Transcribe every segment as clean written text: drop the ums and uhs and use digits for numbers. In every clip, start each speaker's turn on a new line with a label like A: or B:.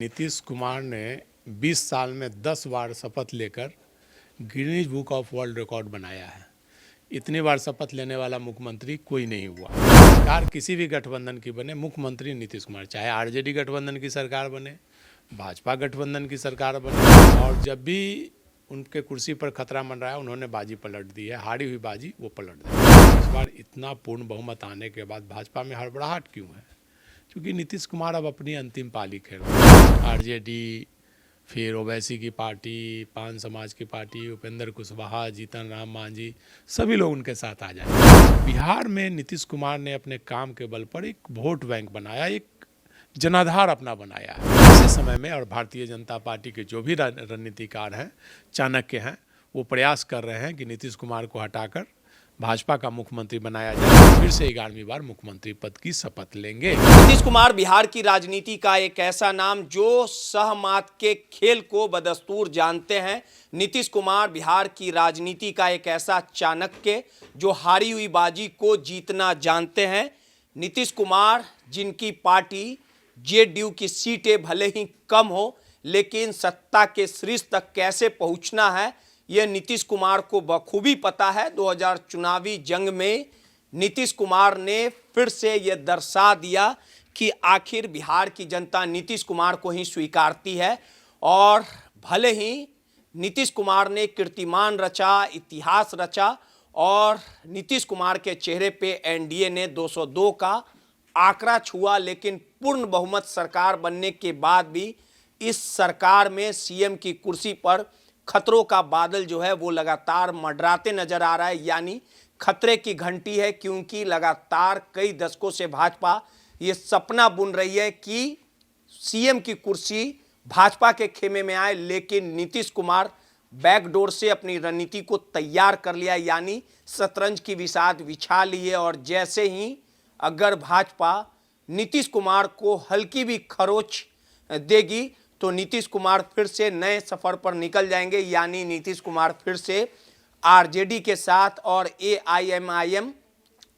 A: नीतीश कुमार ने 20 साल में 10 बार शपथ लेकर Guinness book of world record बनाया है। इतनी बार शपथ लेने वाला मुख्यमंत्री कोई नहीं हुआ। सरकार किसी भी गठबंधन की बने, मुख्यमंत्री नीतीश कुमार, चाहे आरजेडी गठबंधन की सरकार बने, भाजपा गठबंधन की सरकार बने, और जब भी उनके कुर्सी पर खतरा मंडराया उन्होंने बाजी पलट दी है। हारी हुई बाजी वो पलट दी। इस बार इतना पूर्ण बहुमत आने के बाद भाजपा में हड़बड़ाहट क्यों है? क्योंकि नीतीश कुमार अब अपनी अंतिम पाली खेल रहे हैं। आरजेडी, फिर ओवैसी की पार्टी, पान समाज की पार्टी, उपेंद्र कुशवाहा, जीतन राम मांझी, सभी लोग उनके साथ आ जाए। बिहार में नीतीश कुमार ने अपने काम के बल पर एक वोट बैंक बनाया, एक जनाधार अपना बनाया है। ऐसे समय में और भारतीय जनता पार्टी के जो भी रणनीतिकार हैं, चाणक्य हैं, वो प्रयास कर रहे हैं कि नीतीश कुमार को हटाकर भाजपा का मुख्यमंत्री बनाया जाए, फिर से 11वीं बार मुख्यमंत्री पद की शपथ लेंगे।
B: नीतीश कुमार बिहार की राजनीति का एक ऐसा नाम जो सहमत के खेल को बदस्तूर जानते हैं। नीतीश कुमार बिहार की राजनीति का एक ऐसा चाणक्य जो हारी हुई बाजी को जीतना जानते हैं। नीतीश कुमार जिनकी पार्टी जेडीयू की सीटें भले ही कम हो, लेकिन सत्ता के शीर्ष तक कैसे पहुंचना है यह नीतीश कुमार को बखूबी पता है। 2000 चुनावी जंग में नीतीश कुमार ने फिर से यह दर्शा दिया कि आखिर बिहार की जनता नीतीश कुमार को ही स्वीकारती है। और भले ही नीतीश कुमार ने कीर्तिमान रचा, इतिहास रचा, और नीतीश कुमार के चेहरे पे एनडीए ने 202 का आंकड़ा छुआ, लेकिन पूर्ण बहुमत सरकार बनने के बाद भी इस सरकार में सीएम की कुर्सी पर खतरों का बादल जो है वो लगातार मंडराते नजर आ रहा है। यानी खतरे की घंटी है, क्योंकि लगातार कई दशकों से भाजपा ये सपना बुन रही है कि सीएम की कुर्सी भाजपा के खेमे में आए, लेकिन नीतीश कुमार बैकडोर से अपनी रणनीति को तैयार कर लिया, यानी शतरंज की बिसात बिछा ली है। और जैसे ही अगर भाजपा नीतीश कुमार को हल्की भी खरोच देगी तो नीतीश कुमार फिर से नए सफर पर निकल जाएंगे। यानी नीतीश कुमार फिर से आरजेडी के साथ और एआईएमआईएम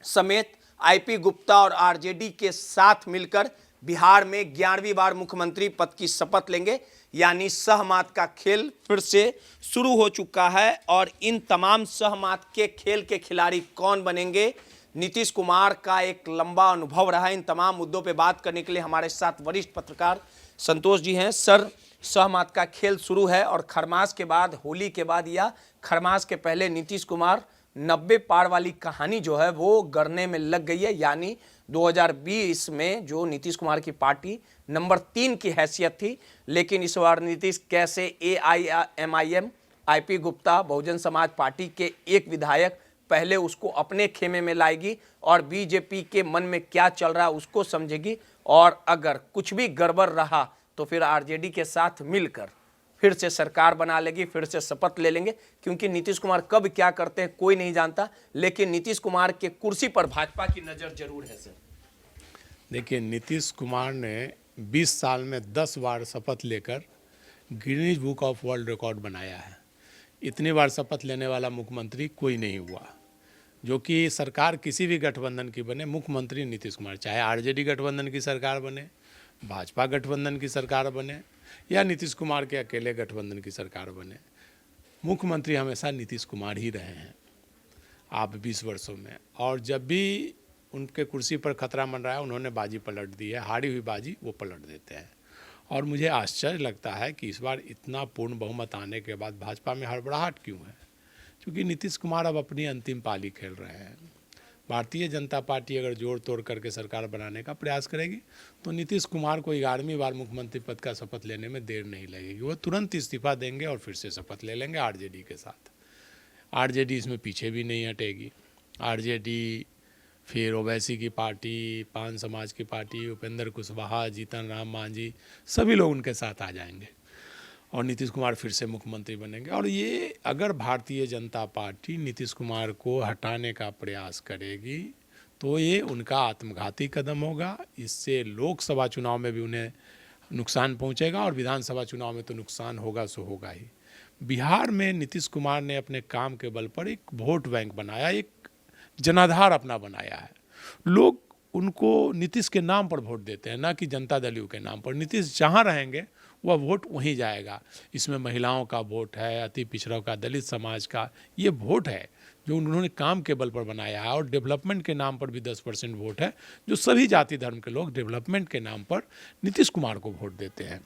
B: समेत आईपी गुप्ता और आरजेडी के साथ मिलकर बिहार में 11वीं बार मुख्यमंत्री पद की शपथ लेंगे। यानी सहमत का खेल फिर से शुरू हो चुका है। और इन तमाम सहमत के खेल के खिलाड़ी कौन बनेंगे, नीतीश कुमार का एक लंबा अनुभव रहा है। इन तमाम मुद्दों पे बात करने के लिए हमारे साथ वरिष्ठ पत्रकार संतोष जी हैं। सर, सहमत का खेल शुरू है और खरमास के बाद, होली के बाद या खरमास के पहले नीतीश कुमार 90 पार वाली कहानी जो है वो गढ़ने में लग गई है। यानी 2020 में जो नीतीश कुमार की पार्टी नंबर 3 की हैसियत थी, लेकिन इस बार नीतीश कैसे AIMIM, IP Gupta, Bahujan Samaj party के एक विधायक पहले उसको अपने खेमे में लाएगी और बीजेपी के मन में क्या चल रहा है उसको समझेगी, और अगर कुछ भी गड़बड़ रहा तो फिर आरजेडी के साथ मिलकर फिर से सरकार बना लेगी, फिर से शपथ ले लेंगे। क्योंकि नीतीश कुमार कब क्या करते हैं कोई नहीं जानता, लेकिन नीतीश कुमार के कुर्सी पर भाजपा की नज़र जरूर है। सर
A: देखिए, नीतीश कुमार ने 20 साल में 10 बार शपथ लेकर Guinness book of world record बनाया है। इतनी बार शपथ लेने वाला मुख्यमंत्री कोई नहीं हुआ। जो कि सरकार किसी भी गठबंधन की बने, मुख्यमंत्री नीतीश कुमार, चाहे आरजेडी गठबंधन की सरकार बने, भाजपा गठबंधन की सरकार बने, या नीतीश कुमार के अकेले गठबंधन की सरकार बने, मुख्यमंत्री हमेशा नीतीश कुमार ही रहे हैं आप 20 वर्षों में। और जब भी उनके कुर्सी पर खतरा मंडराया उन्होंने बाजी पलट दी है। हारी हुई बाजी वो पलट देते हैं। और मुझे आश्चर्य लगता है कि इस बार इतना पूर्ण बहुमत आने के बाद भाजपा में हड़बड़ाहट क्यों है? क्योंकि नीतीश कुमार अब अपनी अंतिम पाली खेल रहे हैं। भारतीय जनता पार्टी अगर जोड़ तोड़ करके सरकार बनाने का प्रयास करेगी तो नीतीश कुमार को 11वीं बार मुख्यमंत्री पद का शपथ लेने में देर नहीं लगेगी। वो तुरंत इस्तीफा देंगे और फिर से शपथ ले लेंगे आरजेडी के साथ। आरजेडी इसमें पीछे भी नहीं हटेगी। आरजेडी, फिर ओवैसी की पार्टी, पान समाज की पार्टी, उपेंद्र कुशवाहा, जीतन राम मांझी, सभी लोग उनके साथ आ जाएंगे और नीतीश कुमार फिर से मुख्यमंत्री बनेंगे। और ये अगर भारतीय जनता पार्टी नीतीश कुमार को हटाने का प्रयास करेगी तो ये उनका आत्मघाती कदम होगा। इससे लोकसभा चुनाव में भी उन्हें नुकसान पहुंचेगा और विधानसभा चुनाव में तो नुकसान होगा सो होगा ही। बिहार में नीतीश कुमार ने अपने काम के बल पर एक वोट बैंक बनाया, एक जनाधार अपना बनाया है। लोग उनको नीतीश के नाम पर वोट देते हैं, ना कि जनता दल यू के नाम पर। नीतीश जहाँ रहेंगे वह वोट वहीं जाएगा। इसमें महिलाओं का वोट है, अति पिछड़ों का, दलित समाज का ये वोट है जो उन्होंने काम के बल पर बनाया है। और डेवलपमेंट के नाम पर भी 10% वोट है, जो सभी जाति धर्म के लोग डेवलपमेंट के नाम पर नीतीश कुमार को वोट देते हैं।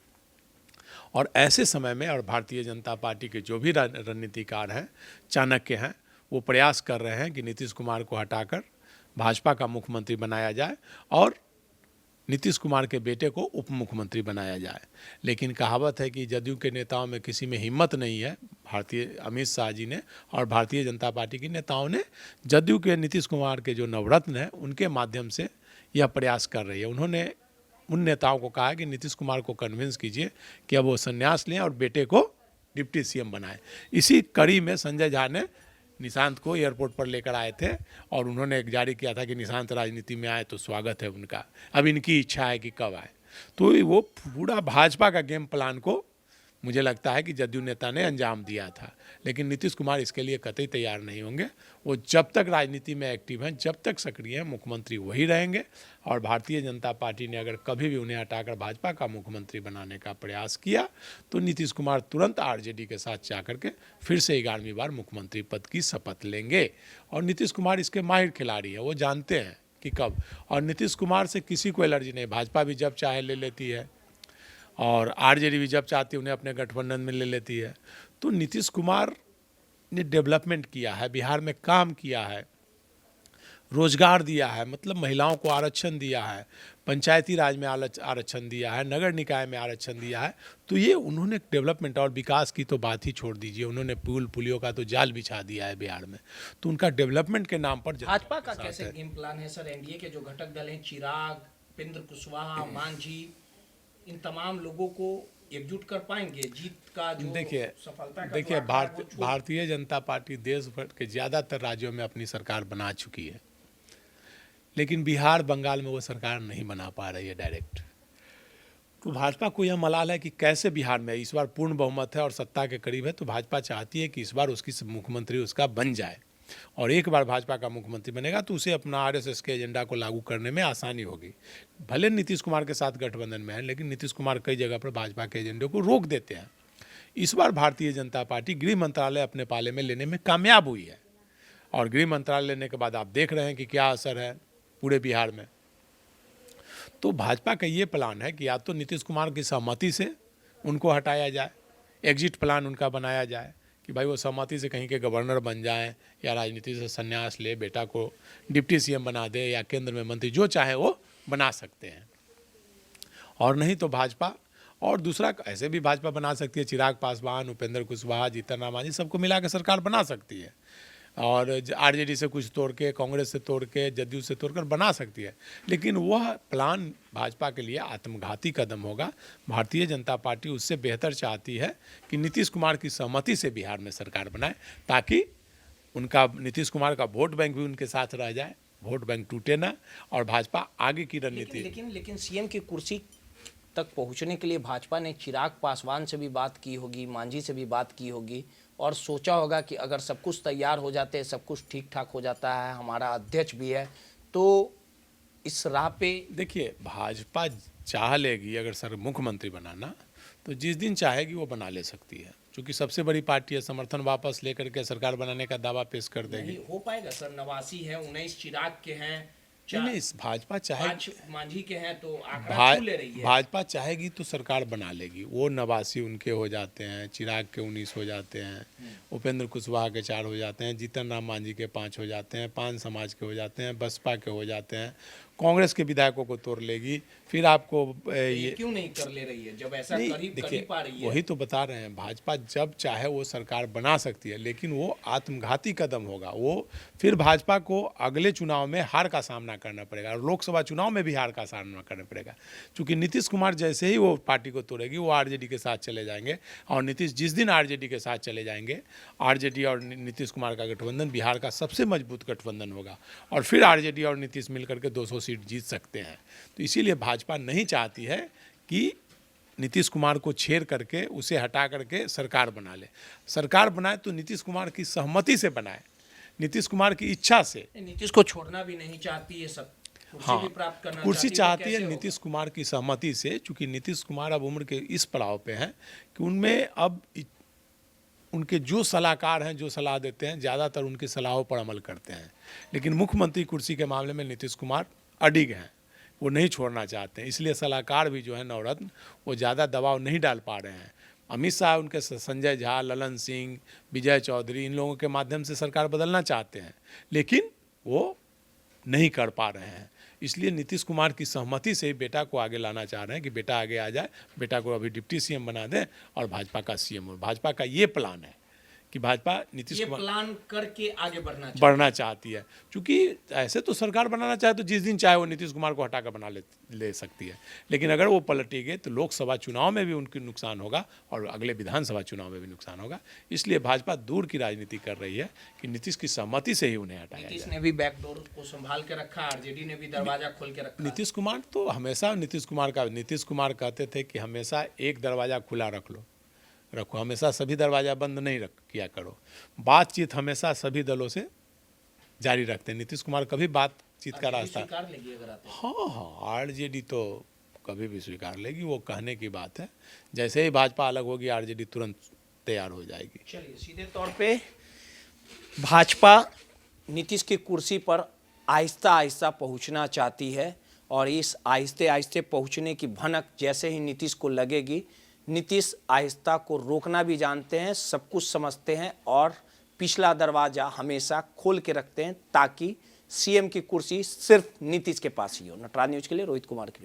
A: और ऐसे समय में और भारतीय जनता पार्टी के जो भी रणनीतिकार हैं, चाणक्य हैं, वो प्रयास कर रहे हैं कि नीतीश कुमार को हटाकर भाजपा का मुख्यमंत्री बनाया जाए और नीतीश कुमार के बेटे को उप मुख्यमंत्री बनाया जाए। लेकिन कहावत है कि जदयू के नेताओं में किसी में हिम्मत नहीं है। भारतीय अमित शाह जी ने और भारतीय जनता पार्टी के नेताओं ने जदयू के नीतीश कुमार के जो नवरत्न हैं उनके माध्यम से यह प्रयास कर रही है। उन्होंने उन नेताओं को कहा कि नीतीश कुमार को कन्विंस कीजिए कि अब वो संन्यास लें और बेटे को डिप्टी सीएम बनाएं। इसी कड़ी में संजय झा ने निशांत को एयरपोर्ट पर लेकर आए थे और उन्होंने एक जारी किया था कि निशांत राजनीति में आए तो स्वागत है उनका, अब इनकी इच्छा है कि कब आए। तो वो पूरा भाजपा का गेम प्लान को मुझे लगता है कि जदयू नेता ने अंजाम दिया था। लेकिन नीतीश कुमार इसके लिए कतई तैयार नहीं होंगे। वो जब तक राजनीति में एक्टिव हैं, जब तक सक्रिय हैं, मुख्यमंत्री वही रहेंगे। और भारतीय जनता पार्टी ने अगर कभी भी उन्हें हटाकर भाजपा का मुख्यमंत्री बनाने का प्रयास किया तो नीतीश कुमार तुरंत आरजेडी के साथ जाकर के फिर से 11वीं बार मुख्यमंत्री पद की शपथ लेंगे। और नीतीश कुमार इसके माहिर खिलाड़ी हैं, वो जानते हैं कि कब। और नीतीश कुमार से किसी को एलर्जी नहीं। भाजपा भी जब चाहे ले लेती है और आरजेडी भी जब चाहती है उन्हें अपने गठबंधन में ले लेती है। तो नीतीश कुमार ने डेवलपमेंट किया है, बिहार में काम किया है, रोजगार दिया है, मतलब महिलाओं को आरक्षण दिया है, पंचायती राज में आरक्षण दिया है, नगर निकाय में आरक्षण दिया है। तो ये उन्होंने डेवलपमेंट और विकास की तो बात ही छोड़ दीजिए, उन्होंने पुलियों का तो जाल बिछा दिया है बिहार में। तो उनका डेवलपमेंट के नाम पर
C: भाजपा का कैसे गेम प्लान है सर? एनडीए के जो घटक दल हैं, चिराग, उपेंद्र कुशवाहा, मांझी, इन तमाम लोगों को एकजुट कर पाएंगे? जीत का जो सफलता का
A: देखिए भारतीय जनता पार्टी देश भर के ज़्यादातर राज्यों में अपनी सरकार बना चुकी है, लेकिन बिहार बंगाल में वो सरकार नहीं बना पा रही है डायरेक्ट। तो भाजपा को यह मलाल है कि कैसे बिहार में इस बार पूर्ण बहुमत है और सत्ता के करीब है, तो भाजपा चाहती है कि इस बार उसकी मुख्यमंत्री उसका बन जाए। और एक बार भाजपा का मुख्यमंत्री बनेगा तो उसे अपना आरएसएस के एजेंडा को लागू करने में आसानी होगी। भले नीतीश कुमार के साथ गठबंधन में है, लेकिन नीतीश कुमार कई जगह पर भाजपा के एजेंडे को रोक देते हैं। इस बार भारतीय जनता पार्टी गृह मंत्रालय अपने पाले में लेने में कामयाब हुई है। और गृह मंत्रालय लेने के बाद आप देख रहे हैं कि क्या असर है पूरे बिहार में। तो भाजपा का ये प्लान है कि या तो नीतीश कुमार की सहमति से उनको हटाया जाए, एग्जिट प्लान उनका बनाया जाए कि भाई वो सहमति से कहीं के गवर्नर बन जाएं या राजनीति से संन्यास ले, बेटा को डिप्टी सीएम बना दे या केंद्र में मंत्री, जो चाहे वो बना सकते हैं। और नहीं तो भाजपा, और दूसरा ऐसे भी भाजपा बना सकती है, चिराग पासवान, उपेंद्र कुशवाहा, जीतन राम मांझी, सबको मिला के सरकार बना सकती है। और आरजेडी से कुछ तोड़ के, कांग्रेस से तोड़ के, जदयू से तोड़कर बना सकती है। लेकिन वह प्लान भाजपा के लिए आत्मघाती कदम होगा। भारतीय जनता पार्टी उससे बेहतर चाहती है कि नीतीश कुमार की सहमति से बिहार में सरकार बनाए, ताकि उनका नीतीश कुमार का वोट बैंक भी उनके साथ रह जाए, वोट बैंक टूटे ना, और भाजपा आगे की रणनीति।
C: लेकिन सीएम की कुर्सी तक पहुंचने के लिए भाजपा ने चिराग पासवान से भी बात की होगी, मांझी से भी बात की होगी, और सोचा होगा कि अगर सब कुछ तैयार हो जाते, सब कुछ ठीक ठाक हो जाता है, हमारा अध्यक्ष भी है, तो इस राह पे।
A: देखिए भाजपा चाह लेगी अगर सर मुख्यमंत्री बनाना, तो जिस दिन चाहेगी वो बना ले सकती है, क्योंकि सबसे बड़ी पार्टी है। समर्थन वापस लेकर के सरकार बनाने का दावा पेश कर देगी।
C: नहीं हो पाएगा सर, 89 है, 19 चिराग के हैं,
A: नहीं, भाजपा चाहे
C: मांझी के हैं, तो आंकड़ा छू ले रही है।
A: भाजपा चाहेगी तो सरकार बना लेगी। वो 89 उनके हो जाते हैं, चिराग के 19 हो जाते हैं, उपेंद्र कुशवाहा के 4 हो जाते हैं, जीतन राम मांझी के 5 हो जाते हैं, 5 समाज के हो जाते हैं, बसपा के हो जाते हैं, कांग्रेस के विधायकों को तोड़ लेगी। फिर आपको
C: ये क्यों नहीं कर ले रही है जब ऐसा कर ही पा रही है?
A: वही तो बता रहे हैं, भाजपा जब चाहे वो सरकार बना सकती है, लेकिन वो आत्मघाती कदम होगा। वो फिर भाजपा को अगले चुनाव में हार का सामना करना पड़ेगा, और लोकसभा चुनाव में भी हार का सामना करना पड़ेगा। क्योंकि नीतीश कुमार जैसे ही वो पार्टी को तोड़ेगी, वो आरजेडी के साथ चले जाएंगे। और नीतीश जिस दिन आरजेडी के साथ चले जाएंगे, आरजेडी और नीतीश कुमार का गठबंधन बिहार का सबसे मजबूत गठबंधन होगा, और फिर आरजेडी और नीतीश मिलकर के 200 सीट जीत सकते हैं। तो इसीलिए भाजपा नहीं चाहती है कि नीतीश कुमार को छेड़ करके, उसे हटा करके सरकार बना ले। सरकार बनाए तो नीतीश कुमार की सहमति से बनाए, नीतीश कुमार की इच्छा से।
C: नीतीश को छोड़ना भी नहीं चाहती है सब। कुर्सी भी प्राप्त करना
A: कुर्सी
C: तो
A: चाहती
C: कैसे
A: है
C: होगा?
A: नीतीश कुमार की सहमति से, चूंकि नीतीश कुमार अब उम्र के इस पड़ाव पे हैं कि उनमें अब उनके जो सलाहकार हैं जो सलाह देते हैं ज़्यादातर उनकी सलाहों पर अमल करते हैं। लेकिन मुख्यमंत्री कुर्सी के मामले में नीतीश कुमार अडिग हैं, वो नहीं छोड़ना चाहते हैं, इसलिए सलाहकार भी जो है नवरत्न वो ज़्यादा दबाव नहीं डाल पा रहे हैं। अमित शाह उनके संजय झा, ललन सिंह, विजय चौधरी, इन लोगों के माध्यम से सरकार बदलना चाहते हैं, लेकिन वो नहीं कर पा रहे हैं। इसलिए नीतीश कुमार की सहमति से ही बेटा को आगे लाना चाह रहे हैं कि बेटा आगे आ जाए, बेटा को अभी डिप्टी सीएम बना दें और भाजपा का सीएम हो। भाजपा का ये प्लान है कि भाजपा नीतीश
C: ये
A: कुमार
C: प्लान करके आगे
A: बढ़ना चाहती है। क्योंकि ऐसे तो सरकार बनाना चाहे तो जिस दिन चाहे वो नीतीश कुमार को हटा कर बना ले सकती है, लेकिन अगर वो पलटेगी तो लोकसभा चुनाव में भी उनकी नुकसान होगा और अगले विधानसभा चुनाव में भी नुकसान होगा। इसलिए भाजपा दूर की राजनीति कर रही है कि नीतीश की सहमति से ही उन्हें हटाया जाए।
C: नीतीश ने भी बैकडोर को संभाल के रखा, आरजेडी ने भी दरवाजा खोल के रखा।
A: नीतीश कुमार तो हमेशा नीतीश कुमार कहते थे कि हमेशा एक दरवाज़ा खुला रखो, हमेशा सभी दरवाज़ा बंद नहीं किया करो। बातचीत हमेशा सभी दलों से जारी रखते हैं। नीतीश कुमार कभी बातचीत का रास्ता,
C: स्वीकार लेगी अगर आते हैं।
A: हाँ आरजेडी तो कभी भी स्वीकार लेगी, वो कहने की बात है। जैसे ही भाजपा अलग होगी आरजेडी तुरंत तैयार हो जाएगी।
C: चलिए, सीधे तौर पे भाजपा नीतीश की कुर्सी पर आहिस्ता आहिस्ता पहुंचना चाहती है और इस आहिस्ते आहिस्ते पहुंचने की भनक जैसे ही नीतीश को लगेगी, नीतीश आहिस्ता को रोकना भी जानते हैं, सब कुछ समझते हैं और पिछला दरवाज़ा हमेशा खोल के रखते हैं ताकि सीएम की कुर्सी सिर्फ नीतीश के पास ही हो। नटराज न्यूज़ के लिए रोहित कुमार की